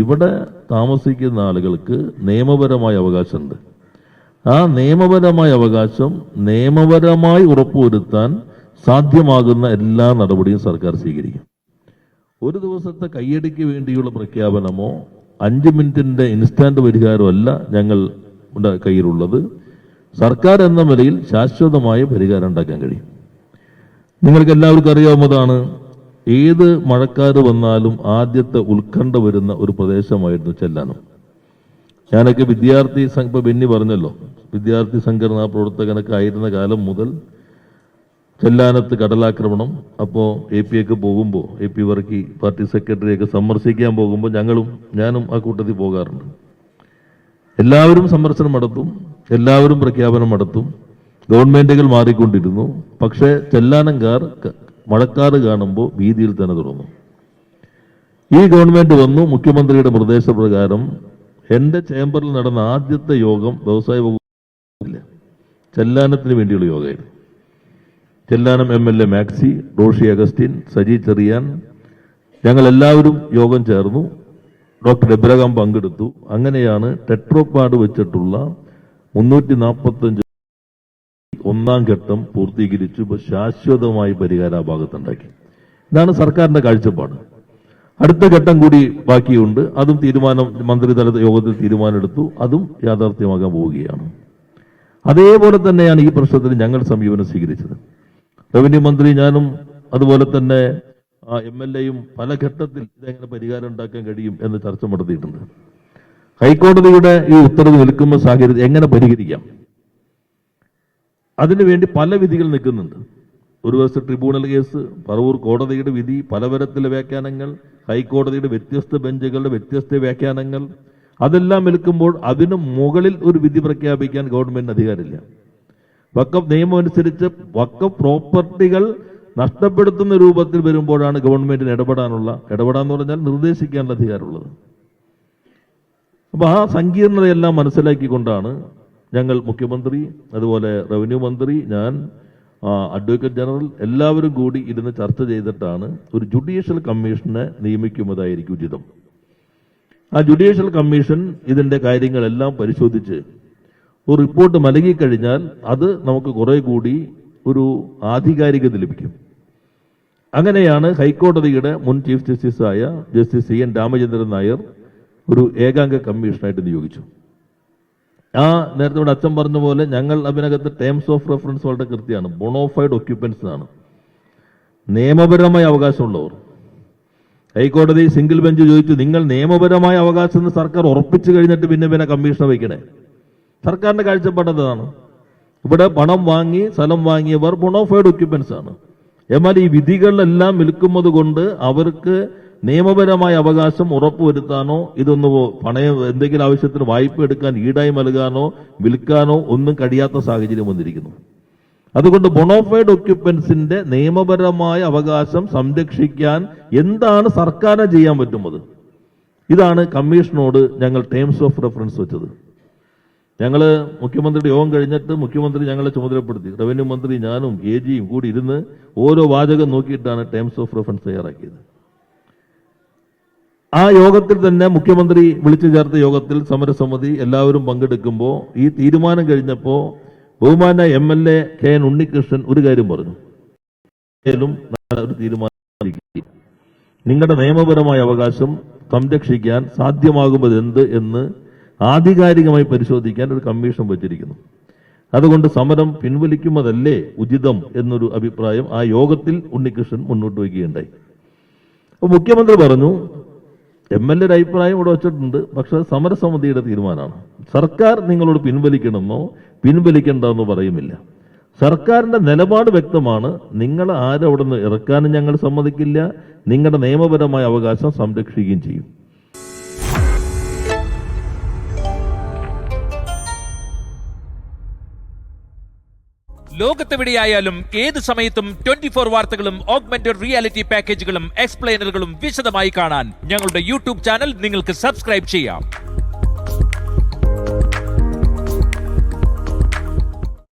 ഇവിടെ താമസിക്കുന്ന ആളുകൾക്ക് നിയമപരമായ അവകാശമുണ്ട്. ആ നിയമപരമായ അവകാശം നിയമപരമായി ഉറപ്പുവരുത്താൻ സാധ്യമാകുന്ന എല്ലാ നടപടിയും സർക്കാർ സ്വീകരിക്കും. ഒരു ദിവസത്തെ കയ്യടിക്ക് വേണ്ടിയുള്ള പ്രഖ്യാപനമോ 5 മിനിറ്റിന്റെ ഇൻസ്റ്റാന്റ് പരിഹാരമല്ല ഞങ്ങളുടെ കയ്യിലുള്ളത്. സർക്കാർ എന്ന നിലയിൽ ശാശ്വതമായ പരിഹാരം ഉണ്ടാക്കാൻ കഴിയും. നിങ്ങൾക്ക് എല്ലാവർക്കും അറിയാവുന്നതാണ്, ഏത് മഴക്കാറ് വന്നാലും ആദ്യത്തെ ഉത്കണ്ഠ വരുന്ന ഒരു പ്രദേശമായിരുന്നു ചെല്ലാനം. ഞാനൊക്കെ വിദ്യാർത്ഥി ഇപ്പൊ ബെന്നി പറഞ്ഞല്ലോ, വിദ്യാർത്ഥി സംഘടനാ പ്രവർത്തകനൊക്കെ ആയിരുന്ന കാലം മുതൽ ചെല്ലാനത്ത് കടലാക്രമണം, അപ്പോൾ APയൊക്കെ പോകുമ്പോൾ, AP വർക്കി പാർട്ടി സെക്രട്ടറിയൊക്കെ സന്ദർശിക്കാൻ പോകുമ്പോൾ ഞാനും ആ കൂട്ടത്തിൽ പോകാറുണ്ട്. എല്ലാവരും സന്ദർശനം നടത്തും, എല്ലാവരും പ്രഖ്യാപനം നടത്തും, ഗവൺമെന്റുകൾ മാറിക്കൊണ്ടിരുന്നു. പക്ഷേ ചെല്ലാനംകാർ മഴക്കാറ് കാണുമ്പോൾ വീതിയിൽ തന്നെ തുടങ്ങും. ഈ ഗവൺമെന്റ് വന്നു. മുഖ്യമന്ത്രിയുടെ നിർദ്ദേശപ്രകാരം എന്റെ ചേംബറിൽ നടന്ന ആദ്യത്തെ യോഗം വ്യവസായ വകുപ്പില്ല, ചെല്ലാനത്തിന് വേണ്ടിയുള്ള യോഗമായിരുന്നു. ചെല്ലാനം MLA മാക്സി, റോഷി അഗസ്റ്റിൻ, സജി ചെറിയാൻ, ഞങ്ങൾ എല്ലാവരും യോഗം ചേർന്നു. ഡോക്ടർ എബ്രഹാം പങ്കെടുത്തു. അങ്ങനെയാണ് ടെട്രോപാഡ് വെച്ചിട്ടുള്ള 345 ഒന്നാം ഘട്ടം പൂർത്തീകരിച്ചു. ഇപ്പോൾ ശാശ്വതമായി പരിഹാരം ആ ഭാഗത്തുണ്ടാക്കി. ഇതാണ് സർക്കാരിന്റെ കാഴ്ചപ്പാട്. അടുത്ത ഘട്ടം കൂടി ബാക്കിയുണ്ട്. അതും മന്ത്രിതല യോഗത്തിൽ തീരുമാനമെടുത്തു. അതും യാഥാർത്ഥ്യമാകാൻ പോവുകയാണ്. അതേപോലെ തന്നെയാണ് ഈ പ്രശ്നത്തിൽ ഞങ്ങൾ സമീപനം സ്വീകരിച്ചത്. റവന്യൂ മന്ത്രി ഞാനും അതുപോലെ തന്നെ MLAയും പല ഘട്ടത്തിൽ ഇതെങ്ങനെ പരിഹാരം ഉണ്ടാക്കാൻ കഴിയും എന്ന് ചർച്ച നടത്തിയിട്ടുണ്ട്. ഹൈക്കോടതിയുടെ ഈ ഉത്തരവ് നിൽക്കുന്ന സാഹചര്യത്തിൽ എങ്ങനെ പരിഹരിക്കാം, അതിനുവേണ്ടി പല വിധികൾ നിൽക്കുന്നുണ്ട്. ഒരു വശത്ത് ട്രിബ്യൂണൽ കേസ്, പറവൂർ കോടതിയുടെ വിധി, പലതരത്തിലെ വ്യാഖ്യാനങ്ങൾ, ഹൈക്കോടതിയുടെ വ്യത്യസ്ത ബെഞ്ചുകളുടെ വ്യത്യസ്ത വ്യാഖ്യാനങ്ങൾ, അതെല്ലാം നിൽക്കുമ്പോൾ അതിന് മുകളിൽ ഒരു വിധി പ്രഖ്യാപിക്കാൻ ഗവൺമെന്റിന് അധികാരമില്ല. വഖഫ് നിയമം അനുസരിച്ച് വഖഫ് പ്രോപ്പർട്ടികൾ നഷ്ടപ്പെടുത്തുന്ന രൂപത്തിൽ വരുമ്പോഴാണ് ഗവൺമെന്റിന് ഇടപെടാന്ന് പറഞ്ഞാൽ നിർദ്ദേശിക്കാനുള്ള അധികാരമുള്ളത്. അപ്പൊ ആ സങ്കീർണതയെല്ലാം മനസ്സിലാക്കിക്കൊണ്ടാണ് ഞങ്ങൾ മുഖ്യമന്ത്രി, അതുപോലെ റവന്യൂ മന്ത്രി, ഞാൻ, അഡ്വക്കേറ്റ് ജനറൽ എല്ലാവരും കൂടി ഇരുന്ന് ചർച്ച ചെയ്തിട്ടാണ് ഒരു ജുഡീഷ്യൽ കമ്മീഷനെ നിയമിക്കുന്നതായിരിക്കും ഉചിതം. ആ ജുഡീഷ്യൽ കമ്മീഷൻ ഇതിന്റെ കാര്യങ്ങളെല്ലാം പരിശോധിച്ച് ഒരു റിപ്പോർട്ട് നൽകിക്കഴിഞ്ഞാൽ അത് നമുക്ക് കുറെ കൂടി ഒരു ആധികാരികത ലഭിക്കും. അങ്ങനെയാണ് ഹൈക്കോടതിയുടെ മുൻ ചീഫ് ജസ്റ്റിസായ ജസ്റ്റിസ് CN രാമചന്ദ്രൻ നായർ ഒരു ഏകാംഗ കമ്മീഷനായിട്ട് നിയോഗിച്ചു. നേരത്തെ ഇവിടെ അച്ഛൻ പറഞ്ഞ പോലെ ഞങ്ങൾ അതിനകത്ത് ടേംസ് ഓഫ് റെഫറൻസ് വളരെ കൃത്യമാണ്. ബോണോഫൈഡ് ഒക്യുപ്പൻസ് ആണ്, നിയമപരമായ അവകാശമുള്ളവർ. ഹൈക്കോടതി സിംഗിൾ ബെഞ്ച് ചോദിച്ചു, നിങ്ങൾ നിയമപരമായ അവകാശം എന്ന് സർക്കാർ ഉറപ്പിച്ചു കഴിഞ്ഞിട്ട് പിന്നെ കമ്മീഷനെ വയ്ക്കണേ? സർക്കാരിന്റെ കാഴ്ചപ്പാടതാണ്. ഇവിടെ പണം വാങ്ങി സ്ഥലം വാങ്ങിയവർ ബോണോഫൈഡ് ഒക്യുപ്പൻസ് ആണ്. എന്നാൽ ഈ വിധികളിലെല്ലാം നിൽക്കുന്നത് കൊണ്ട് അവർക്ക് നിയമപരമായ അവകാശം ഉറപ്പുവരുത്താനോ ഇതൊന്ന് പണയം എന്തെങ്കിലും ആവശ്യത്തിന് വായ്പ എടുക്കാൻ ഈടായി നൽകാനോ വിൽക്കാനോ ഒന്നും കഴിയാത്ത സാഹചര്യം വന്നിരിക്കുന്നു. അതുകൊണ്ട് ബോണോഫൈഡ് ഒക്യുപ്പൻസിന്റെ നിയമപരമായ അവകാശം സംരക്ഷിക്കാൻ എന്താണ് സർക്കാരിന് ചെയ്യാൻ പറ്റുന്നത്? ഇതാണ് കമ്മീഷനോട് ഞങ്ങൾ ടേംസ് ഓഫ് റെഫറൻസ് വെച്ചത്. ഞങ്ങള് മുഖ്യമന്ത്രിയുടെ യോഗം കഴിഞ്ഞിട്ട് മുഖ്യമന്ത്രി ഞങ്ങളെ ചുമതലപ്പെടുത്തി. റവന്യൂ മന്ത്രി, ഞാനും AGയും കൂടി ഇരുന്ന് ഓരോ വാചകം നോക്കിയിട്ടാണ് ടേംസ് ഓഫ് റെഫറൻസ് തയ്യാറാക്കിയത്. ആ യോഗത്തിൽ തന്നെ മുഖ്യമന്ത്രി വിളിച്ചു ചേർത്ത യോഗത്തിൽ സമരസമിതി എല്ലാവരും പങ്കെടുക്കുമ്പോൾ ഈ തീരുമാനം കഴിഞ്ഞപ്പോൾ ബഹുമാന MLA KN ഉണ്ണികൃഷ്ണൻ ഒരു കാര്യം പറഞ്ഞു. ഒരു തീരുമാനം, നിങ്ങളുടെ നിയമപരമായ അവകാശം സംരക്ഷിക്കാൻ സാധ്യമാകുന്നത് എന്ത് എന്ന് ആധികാരികമായി പരിശോധിക്കാൻ ഒരു കമ്മീഷൻ വച്ചിരിക്കുന്നു. അതുകൊണ്ട് സമരം പിൻവലിക്കുന്നതല്ലേ ഉചിതം എന്നൊരു അഭിപ്രായം ആ യോഗത്തിൽ ഉണ്ണികൃഷ്ണൻ മുന്നോട്ട് വയ്ക്കുകയുണ്ടായി. അപ്പോൾ മുഖ്യമന്ത്രി പറഞ്ഞു, MLA അഭിപ്രായം ഇവിടെ വച്ചിട്ടുണ്ട്, പക്ഷെ സമരസമിതിയുടെ തീരുമാനമാണ്. സർക്കാർ നിങ്ങളോട് പിൻവലിക്കണമെന്നോ പിൻവലിക്കേണ്ടെന്നോ പറയുമില്ല. സർക്കാരിന്റെ നിലപാട് വ്യക്തമാണ്. നിങ്ങൾ ആരും അവിടെ നിന്ന് ഇറക്കാനും ഞങ്ങൾ സമ്മതിക്കില്ല, നിങ്ങളുടെ നിയമപരമായ അവകാശം സംരക്ഷിക്കുകയും ചെയ്യും. ലോകത്തെവിടെയായാലും ഏത് സമയത്തും 24 വാർത്തകളും ഓഗ്മെന്റഡ് റിയാലിറ്റി പാക്കേജുകളും എക്സ്പ്ലെയിനറുകളും വിശദമായി കാണാൻ ഞങ്ങളുടെ യൂട്യൂബ് ചാനൽ നിങ്ങൾക്ക് സബ്സ്ക്രൈബ് ചെയ്യാം.